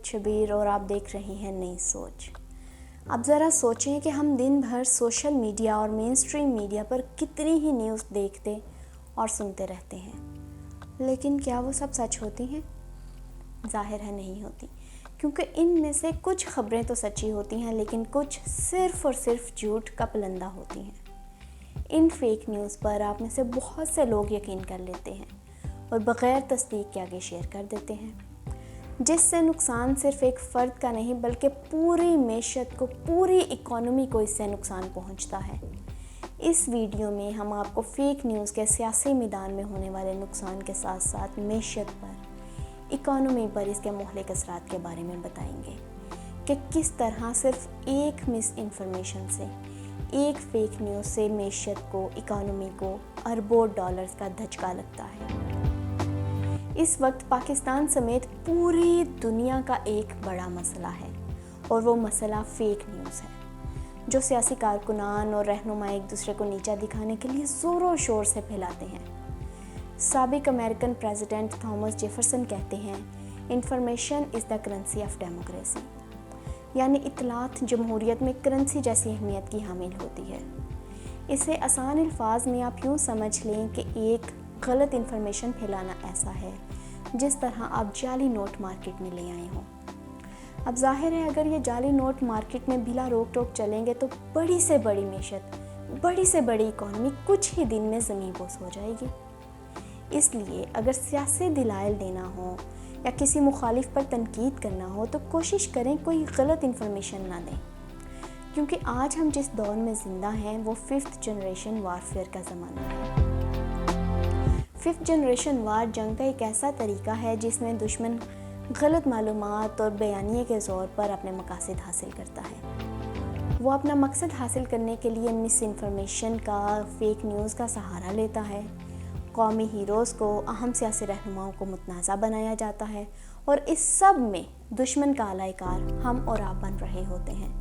शबीर और आप देख रहे हैं नई सोच। अब ज़रा सोचें कि हम दिन भर सोशल मीडिया और मेन स्ट्रीम मीडिया पर कितनी ही न्यूज़ देखते और सुनते रहते हैं, लेकिन क्या वो सब सच होती हैं? ज़ाहिर है नहीं होती, क्योंकि इनमें से कुछ खबरें तो सच्ची होती हैं, लेकिन कुछ सिर्फ़ और सिर्फ झूठ का पलंदा होती हैं। इन फेक न्यूज़ पर आप में से बहुत से लोग यकीन कर लेते हैं और बग़ैर तस्दीक के आगे शेयर कर देते हैं, जिससे नुकसान सिर्फ एक फ़र्द का नहीं बल्कि पूरी मेशत को, पूरी इकॉनमी को इससे नुकसान पहुंचता है। इस वीडियो में हम आपको फ़ेक न्यूज़ के सियासी मैदान में होने वाले नुकसान के साथ साथ मेशत पर, इकॉनमी पर इसके मुहलिक असरात के बारे में बताएंगे कि किस तरह सिर्फ एक मिस इन्फॉर्मेशन से, एक फ़ेक न्यूज़ से मेशत को, इकॉनमी को अरबों डॉलर्स का धचका लगता है। इस वक्त पाकिस्तान समेत पूरी दुनिया का एक बड़ा मसला है और वो मसला फ़ेक न्यूज़ है, जो सियासी कारकुनान और रहनुमा एक दूसरे को नीचा दिखाने के लिए ज़ोरों शोर से फैलाते हैं। साबिक अमेरिकन प्रेसिडेंट थॉमस जेफरसन कहते हैं, information is the currency of democracy, यानी इत्तलात जमहूरियत में करेंसी जैसी अहमियत की हामिल होती है। इसे आसान अल्फाज में आप यूँ समझ लें कि एक गलत इन्फॉर्मेशन फैलाना ऐसा है जिस तरह आप जाली नोट मार्केट में ले आए हों। अब जाहिर है, अगर ये जाली नोट मार्केट में बिला रोक टोक चलेंगे तो बड़ी से बड़ी मेशत, बड़ी से बड़ी इकॉनमी कुछ ही दिन में ज़मीन बोस हो जाएगी। इसलिए अगर सियासी दलाइल देना हो या किसी मुखालिफ पर तनकीद करना हो तो कोशिश करें कोई गलत इन्फॉर्मेशन ना दें, क्योंकि आज हम जिस दौर में ज़िंदा हैं वो 5th जनरेशन वारफेयर का ज़माना है। 5th जनरेशन वार जंग का एक ऐसा तरीका है जिसमें दुश्मन गलत मालूमात और बयानिए के ज़ोर पर अपने मकासद हासिल करता है। वो अपना मकसद हासिल करने के लिए मिस इन्फॉर्मेशन का, फेक न्यूज़ का सहारा लेता है। कौमी हीरोज़ को, अहम सियासी रहनुमाओं को मुतनाज़ा बनाया जाता है और इस सब में दुश्मन का आलाकार हम और आप बन रहे होते हैं,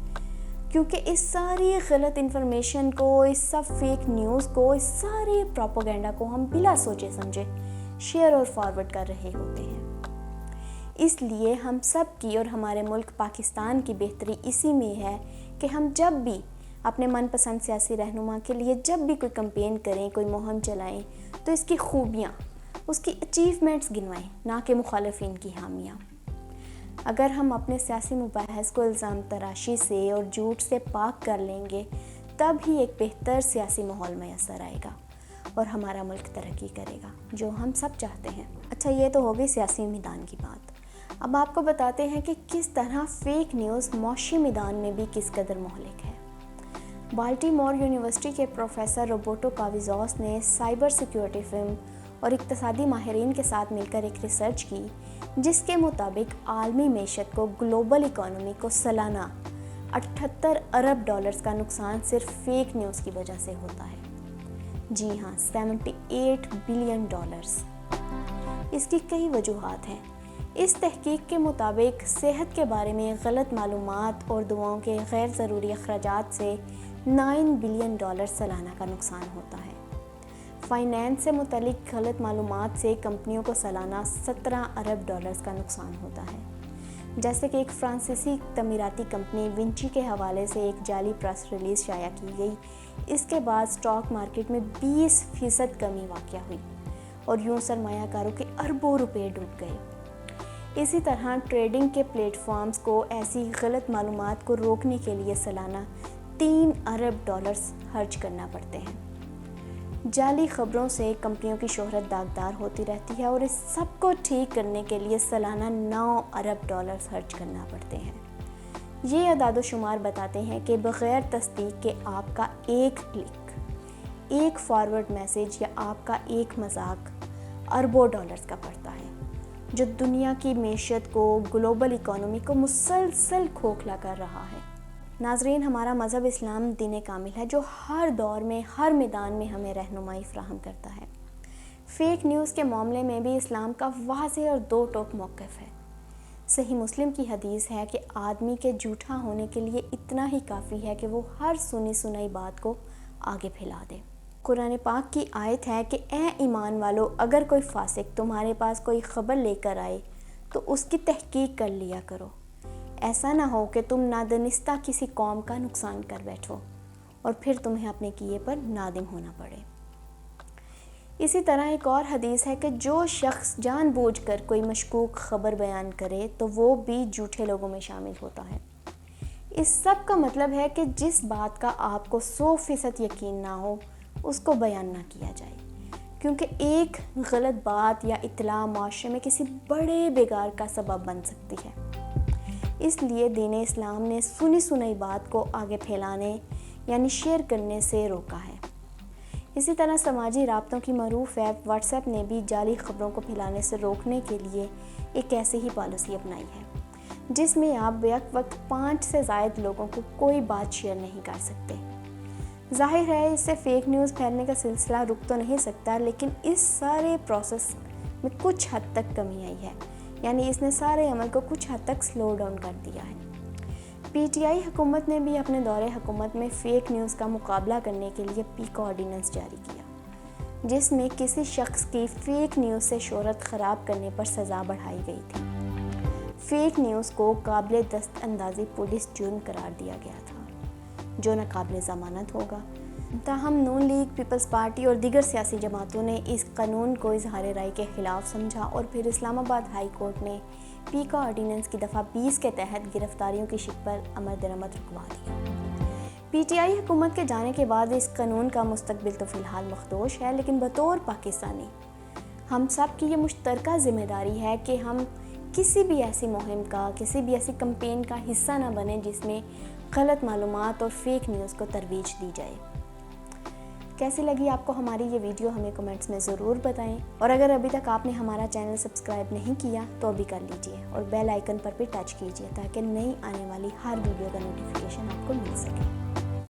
क्योंकि इस सारी गलत इन्फॉर्मेशन को, इस सब फेक न्यूज़ को, इस सारे प्रोपेगेंडा को हम बिला सोचे समझे शेयर और फॉरवर्ड कर रहे होते हैं। इसलिए हम सब की और हमारे मुल्क पाकिस्तान की बेहतरी इसी में है कि हम जब भी अपने मनपसंद सियासी रहनुमा के लिए जब भी कोई कैंपेन करें, कोई मुहिम चलाएं, तो इसकी खूबियाँ, उसकी अचीवमेंट्स गिनवाएं, ना कि मुखालिफिन की हामियाँ। अगर हम अपने सियासी मुबाहस को इल्ज़ाम तराशी से और झूठ से पाक कर लेंगे, तब ही एक बेहतर सियासी माहौल मैसर आएगा और हमारा मुल्क तरक्की करेगा, जो हम सब चाहते हैं। अच्छा, ये तो हो गई सियासी मैदान की बात। अब आपको बताते हैं कि किस तरह फ़ेक न्यूज़ मौशी मैदान में भी किस कदर मुहलिक है। बाल्टीमोर यूनिवर्सिटी के प्रोफेसर रोबर्टो काविज़ोस ने साइबर सिक्योरिटी फिल्म और इक़्तिसादी माहिरीन के साथ मिलकर एक रिसर्च की, जिसके मुताबिक आलमी मेशत को, ग्लोबल इकॉनमी को सालाना 78 अरब डॉलर्स का नुकसान सिर्फ फेक न्यूज़ की वजह से होता है। जी हाँ, 78 बिलियन डॉलर्स। इसकी कई वजूहात हैं। इस तहकीक के मुताबिक सेहत के बारे में गलत मालूमात और दवाओं के गैर ज़रूरी अखराजात से 9 बिलियन डॉलर सालाना का नुकसान होता है। फाइनेंस से मुतल्लिक गलत मालूमात से कंपनियों को सालाना 17 अरब डॉलर्स का नुकसान होता है। जैसे कि एक फ्रांसीसी तमीराती कंपनी विंची के हवाले से एक जाली प्रेस रिलीज़ शाया की गई, इसके बाद स्टॉक मार्केट में 20% कमी वाक़या हुई और यूँ सरमायाकारों के अरबों रुपए डूब गए। इसी तरह ट्रेडिंग के प्लेटफॉर्म्स को ऐसी गलत मालूमात को रोकने के लिए सालाना 3 अरब डॉलर्स खर्च करना पड़ते हैं। जाली खबरों से कंपनियों की शोहरत दागदार होती रहती है और इस सब को ठीक करने के लिए सालाना 9 अरब डॉलर खर्च करना पड़ते हैं। ये अदाद शुमार बताते हैं कि बग़ैर तस्दीक के आपका एक क्लिक, एक फॉरवर्ड मैसेज या आपका एक मजाक अरबों डॉलर्स का पड़ता है, जो दुनिया की मेशत को, ग्लोबल इकॉनमी को मुसलसल खोखला कर रहा है। नाज़रीन, हमारा मज़हब इस्लाम दीन कामिल है, जो हर दौर में, हर मैदान में हमें रहनुमाई फ़राहम करता है। फ़ेक न्यूज़ के मामले में भी इस्लाम का वाज़ेह और दो टोक मौक़िफ़ है। सही मुस्लिम की हदीस है कि आदमी के झूठा होने के लिए इतना ही काफ़ी है कि वो हर सुनी सुनाई बात को आगे फैला दे। कुरान पाक की आयत है कि ए ईमान वालो, अगर कोई फासिक तुम्हारे पास कोई ख़बर लेकर आए تو اس کی تحقیق کر لیا کرو۔ ایسا نہ ہو کہ تم نادانستہ کسی قوم کا نقصان کر بیٹھو اور پھر تمہیں اپنے کیے پر نادم ہونا پڑے۔ اسی طرح ایک اور حدیث ہے کہ جو شخص جان بوجھ کر کوئی مشکوک خبر بیان کرے تو وہ بھی جھوٹے لوگوں میں شامل ہوتا ہے۔ اس سب کا مطلب ہے کہ جس بات کا آپ کو 100% یقین نہ ہو اس کو بیان نہ کیا جائے، کیونکہ ایک غلط بات یا اطلاع معاشرے میں کسی بڑے بگاڑ کا سبب بن سکتی ہے۔ اس لیے دین اسلام نے سنی سنائی بات کو آگے پھیلانے یعنی شیئر کرنے سے روکا ہے۔ اسی طرح سماجی رابطوں کی معروف ایپ واٹس ایپ نے بھی جعلی خبروں کو پھیلانے سے روکنے کے لیے ایک ایسی ہی پالیسی اپنائی ہے، جس میں آپ بیک وقت 5 سے زائد لوگوں کو کوئی بات شیئر نہیں کر سکتے۔ ظاہر ہے اس سے فیک نیوز پھیلنے کا سلسلہ رک تو نہیں سکتا، لیکن اس سارے پروسیس میں کچھ حد تک کمی آئی ہے، یعنی اس نے سارے عمل کو کچھ حد تک سلو ڈاؤن کر دیا ہے۔ پی ٹی آئی حکومت نے بھی اپنے دور حکومت میں فیک نیوز کا مقابلہ کرنے کے لیے پیکا آرڈیننس جاری کیا، جس میں کسی شخص کی فیک نیوز سے شہرت خراب کرنے پر سزا بڑھائی گئی تھی۔ فیک نیوز کو قابل دست اندازی پولیس جرم قرار دیا گیا تھا، جو ناقابل ضمانت ہوگا۔ تاہم نون لیگ، پیپلز پارٹی اور دیگر سیاسی جماعتوں نے اس قانون کو اظہار رائے کے خلاف سمجھا اور پھر اسلام آباد ہائی کورٹ نے پیکا آرڈیننس کی دفعہ 20 کے تحت گرفتاریوں کی شک پر عمل درآمد رکوا دیا۔ پی ٹی آئی حکومت کے جانے کے بعد اس قانون کا مستقبل تو فی الحال مخدوش ہے، لیکن بطور پاکستانی ہم سب کی یہ مشترکہ ذمہ داری ہے کہ ہم کسی بھی ایسی مہم کا، کسی بھی ایسی کمپین کا حصہ نہ بنیں جس میں غلط معلومات اور فیک نیوز کو ترویج دی جائے۔ کیسی لگی آپ کو ہماری یہ ویڈیو ہمیں کمنٹس میں ضرور بتائیں، اور اگر ابھی تک آپ نے ہمارا چینل سبسکرائب نہیں کیا تو ابھی کر لیجئے اور بیل آئیکن پر بھی ٹچ کیجئے تاکہ نئی آنے والی ہر ویڈیو کا نوٹیفیکیشن آپ کو مل سکے۔